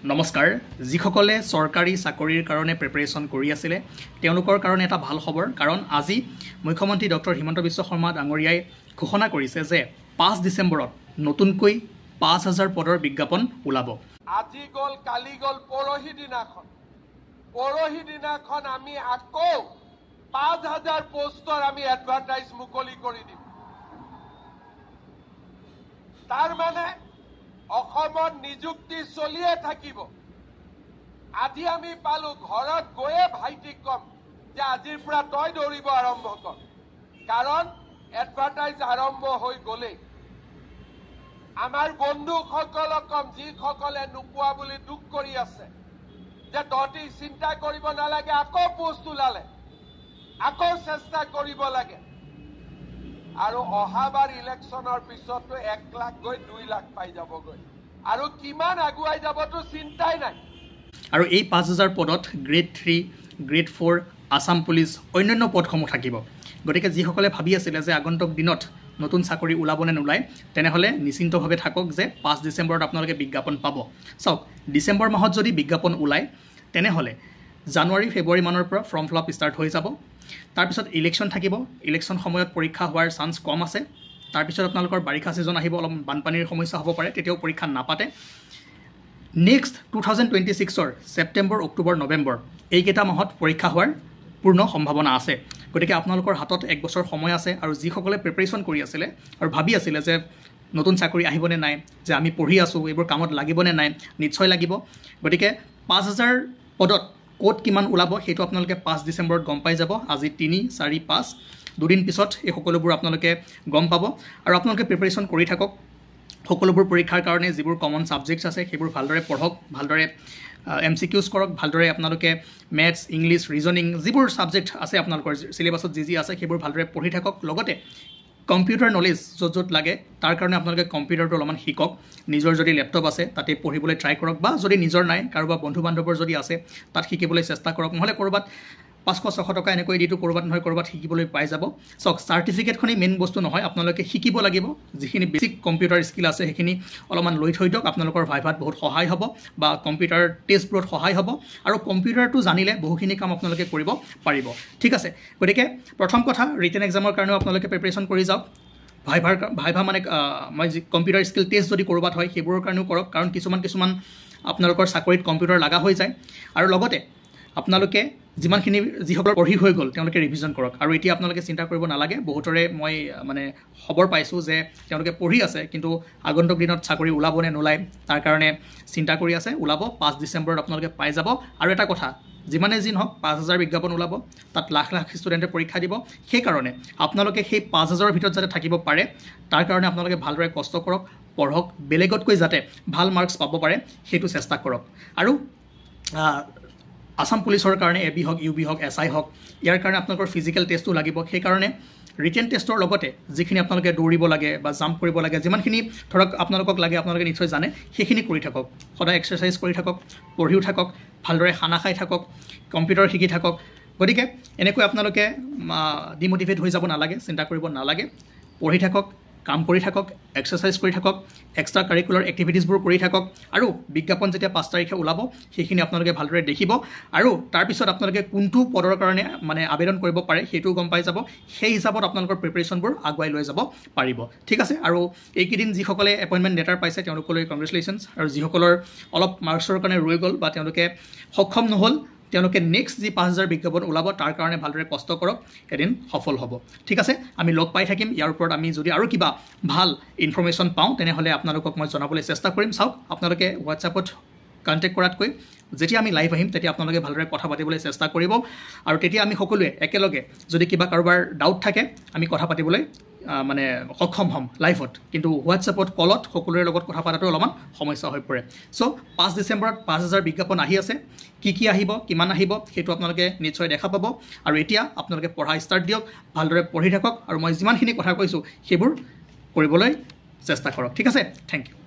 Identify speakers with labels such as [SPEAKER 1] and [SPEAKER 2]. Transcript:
[SPEAKER 1] নমস্কাৰ যিসকলে চৰকাৰী চাকৰিৰ কাৰণে প্ৰিপাৰেচন কৰি আছিল তেওঁলোকৰ কাৰণে এটা ভাল খবৰ কাৰণ আজি মুখ্যমন্ত্ৰী ডক্টৰ হিমন্ত বিশ্ব শৰ্মা ডাঙৰীয়াই ঘোষণা কৰিছে যে 5 ডিসেম্বৰত নতুনকৈ 5000 পদৰ বিজ্ঞাপন ওলাব।
[SPEAKER 2] আজি গল কালি গল পৰহি দিনাখন আমি আকৌ 5000 পোষ্টৰ আমি এডভাৰটাইজ মুকলি কৰি দিম। তাৰ মানে অসমত নিযুক্তি চলিয়ে থাকিব। আজি আমি পালো ঘৰত গৈয়ে ভাইটিক কম যে আজিৰ পৰা তই দৌৰিব আৰম্ভ কৰ, কাৰণ এডভাৰটাইজ আৰম্ভ হৈ গলে আমাৰ বন্ধুসকলক কম যিসকলে নোপোৱা বুলি দুখ কৰি আছে যে তহঁতি চিন্তা কৰিব নালাগে, আকৌ পোষ্ট ওলালে আকৌ চেষ্টা কৰিব লাগে। আৰু অহাবাৰ ইলেকশ্যনৰ পিছতো 1 লাখ গৈ 2 লাখ পাই যাবগৈ আৰু কিমান আগুৱাই যাবতো চিন্তাই নাই।
[SPEAKER 1] আৰু এই 5000 পদত গ্ৰেড 3 গ্ৰেড 4 আসাম পুলিচ অন্যান্য পদসমূহ থাকিব। গতিকে যিসকলে ভাবি আছিলে যে আগন্তুক দিনত নতুন চাকৰি ওলাব নে নোলায় তেনেহ'লে নিশ্চিন্তভাৱে থাকক যে 5 ডিসেম্বৰত আপোনালোকে বিজ্ঞাপন পাব। চাওক, ডিসেম্বৰ মাহত যদি বিজ্ঞাপন ওলায় তেনেহ'লে জানুৱাৰী ফেব্ৰুৱাৰী মানৰ পৰা ফৰ্ম ফিল আপ ষ্টাৰ্ট হৈ যাব। তাৰপিছত ইলেকশ্যন থাকিব, ইলেকশ্যন সময়ত পৰীক্ষা হোৱাৰ চান্স কম আছে। তাৰপিছত আপোনালোকৰ বাৰিষা ছিজন আহিব, অলপ বানপানীৰ সমস্যা হ'ব পাৰে, তেতিয়াও পৰীক্ষা নাপাতে। নেক্সট 2026ৰ ছেপ্টেম্বৰ অক্টোবৰ নৱেম্বৰ এইকেইটা মাহত পৰীক্ষা হোৱাৰ পূৰ্ণ সম্ভাৱনা আছে। গতিকে আপোনালোকৰ হাতত 1 বছৰ সময় আছে। আৰু যিসকলে প্ৰিপাৰেশ্যন কৰি আছিলে আৰু ভাবি আছিলে যে নতুন চাকৰি আহিবনে নাই, যে আমি পঢ়ি আছোঁ এইবোৰ কামত লাগিবনে নাই, নিশ্চয় লাগিব। গতিকে 5000 পদত ক'ত কিমান ওলাব সেইটো আপোনালোকে 5 ডিসেম্বৰত গম পাই যাব। আজি 3, 4, 5 দুদিন পিছত এই সকলোবোৰ আপোনালোকে গম পাব। আৰু আপোনালোকে প্ৰিপাৰেশ্যন কৰি থাকক। সকলোবোৰ পৰীক্ষাৰ কাৰণে যিবোৰ কমন ছাবজেক্টছ আছে সেইবোৰ ভালদৰে পঢ়ক, ভালদৰে MCQs কৰক, ভালদৰে আপোনালোকে মেথছ, ইংলিছ, ৰিজনিং যিবোৰ ছাবজেক্ট আছে আপোনালোকৰ চিলেবাছত যি আছে সেইবোৰ ভালদৰে পঢ়ি থাকক। লগতে কম্পিউটাৰ নলেজ য'ত লাগে তাৰ কাৰণে আপোনালোকে কম্পিউটাৰটো অলপমান শিকক। নিজৰ যদি লেপটপ আছে তাতে পঢ়িবলৈ ট্ৰাই কৰক, বা যদি নিজৰ নাই কাৰোবাৰ বন্ধু বান্ধৱৰ যদি আছে তাত শিকিবলৈ চেষ্টা কৰক। নহ'লে ক'ৰবাত 500-600 টকা এনেকৈ দিটো ক'ৰবাত নহয় ক'ৰবাত শিকিবলৈ পাই যাব। চাওক, চাৰ্টিফিকেটখনেই মেইন বস্তু নহয়, আপোনালোকে শিকিব লাগিব। যিখিনি বেছিক কম্পিউটাৰ স্কিল আছে সেইখিনি অলপমান লৈ থৈ দিয়ক। আপোনালোকৰ ভাইভাত বহুত সহায় হ'ব বা কম্পিউটাৰ টেষ্টবোৰত সহায় হ'ব। আৰু কম্পিউটাৰটো জানিলে বহুখিনি কাম আপোনালোকে কৰিব পাৰিব। ঠিক আছে, গতিকে প্ৰথম কথা ৰিটেন এক্সামৰ কাৰণেও আপোনালোকে প্ৰিপাৰেশ্যন কৰি যাওক। ভাইভা মানে মই যি কম্পিউটাৰ স্কিল টেষ্ট যদি ক'ৰবাত হয় সেইবোৰৰ কাৰণেও কৰক, কাৰণ কিছুমান আপোনালোকৰ চাকৰিত কম্পিউটাৰ লগা হৈ যায়। আৰু লগতে আপোনালোকে যিসকলৰ পঢ়ি হৈ গ'ল তেওঁলোকে ৰিভিজন কৰক। আৰু এতিয়া আপোনালোকে চিন্তা কৰিব নালাগে, বহুতৰে মই মানে খবৰ পাইছোঁ যে তেওঁলোকে পঢ়ি আছে কিন্তু আগন্তুক দিনত চাকৰি ওলাব নে নোলায় তাৰ কাৰণে চিন্তা কৰি আছে। ওলাব, 5 ডিসেম্বৰত আপোনালোকে পাই যাব। আৰু এটা কথা, যিমানে যি নহওক 5000 বিজ্ঞাপন ওলাব, তাত লাখ লাখ ষ্টুডেণ্টে পৰীক্ষা দিব। সেইকাৰণে আপোনালোকে সেই 5000ৰ ভিতৰত যাতে থাকিব পাৰে তাৰ কাৰণে আপোনালোকে ভালদৰে কষ্ট কৰক, পঢ়ক, বেলেগতকৈ যাতে ভাল মাৰ্কছ পাব পাৰে সেইটো চেষ্টা কৰক। আৰু আসাম পুলিচৰ কাৰণে AB হওক, UB হওক, SI হওক, ইয়াৰ কাৰণে আপোনালোকৰ ফিজিকেল টেষ্টো লাগিব। সেইকাৰণে ৰিটেন টেষ্টৰ লগতে যিখিনি আপোনালোকে দৌৰিব লাগে বা জাম্প কৰিব লাগে, যিমানখিনি ধৰক আপোনালোকক লাগে আপোনালোকে নিশ্চয় জানে, সেইখিনি কৰি থাকক। সদায় এক্সাৰচাইজ কৰি থাকক, পঢ়িও থাকক, ভালদৰে খানা খাই থাকক, কম্পিউটাৰ শিকি থাকক। গতিকে এনেকৈ আপোনালোকে ডিম'টিভেট হৈ যাব নালাগে, চিন্তা কৰিব নালাগে। পঢ়ি থাকক, কাম কৰি থাকক, এক্সাৰচাইজ কৰি থাকক, এক্সট্ৰা কাৰিকুলাৰ এক্টিভিটিছবোৰ কৰি থাকক। আৰু বিজ্ঞাপন যেতিয়া 5 তাৰিখে ওলাব সেইখিনি আপোনালোকে ভালদৰে দেখিব। আৰু তাৰপিছত আপোনালোকে কোনটো পদৰ কাৰণে মানে আবেদন কৰিব পাৰে সেইটোও গম পাই যাব। সেই হিচাপত আপোনালোকৰ প্ৰিপাৰেশ্যনবোৰ আগুৱাই লৈ যাব পাৰিব। ঠিক আছে, আৰু এইকেইদিন যিসকলে এপইণ্টমেণ্ট লেটাৰ পাইছে তেওঁলোকলৈ কংগ্ৰেচুলেশ্যনছ। আৰু যিসকলৰ অলপ মাৰ্কছৰ কাৰণে ৰৈ গ'ল বা তেওঁলোকে সক্ষম নহ'ল তেওঁলোকে নেক্সট যি 5000 বিজ্ঞাপন ওলাব তাৰ কাৰণে ভালদৰে কষ্ট কৰক, এদিন সফল হ'ব। ঠিক আছে, আমি লগ পাই থাকিম। ইয়াৰ ওপৰত আমি যদি আৰু কিবা ভাল ইনফৰ্মেশ্যন পাওঁ তেনেহ'লে আপোনালোকক মই জনাবলৈ চেষ্টা কৰিম। চাওক, আপোনালোকে হোৱাটছএপত কণ্টেক্ট কৰাতকৈ যেতিয়া আমি লাইভ আহিম তেতিয়া আপোনালোকে ভালদৰে কথা পাতিবলৈ চেষ্টা কৰিব। আৰু তেতিয়া আমি সকলোৱে একেলগে যদি কিবা কাৰোবাৰ ডাউট থাকে আমি কথা পাতিবলৈ মানে সক্ষম হ'ম লাইভত। কিন্তু হোৱাটছএপত কলত সকলোৰে লগত কথা পতাটো অলপমান সমস্যা হৈ পৰে। চ' 5 ডিসেম্বৰত 5000 বিজ্ঞাপন আহি আছে। কি আহিব, কিমান আহিব সেইটো আপোনালোকে নিশ্চয় দেখা পাব। আৰু এতিয়া আপোনালোকে পঢ়া ষ্টাৰ্ট দিয়ক, ভালদৰে পঢ়ি থাকক আৰু মই যিমানখিনি কথা কৈছোঁ সেইবোৰ কৰিবলৈ চেষ্টা কৰক। ঠিক আছে, থেংক ইউ।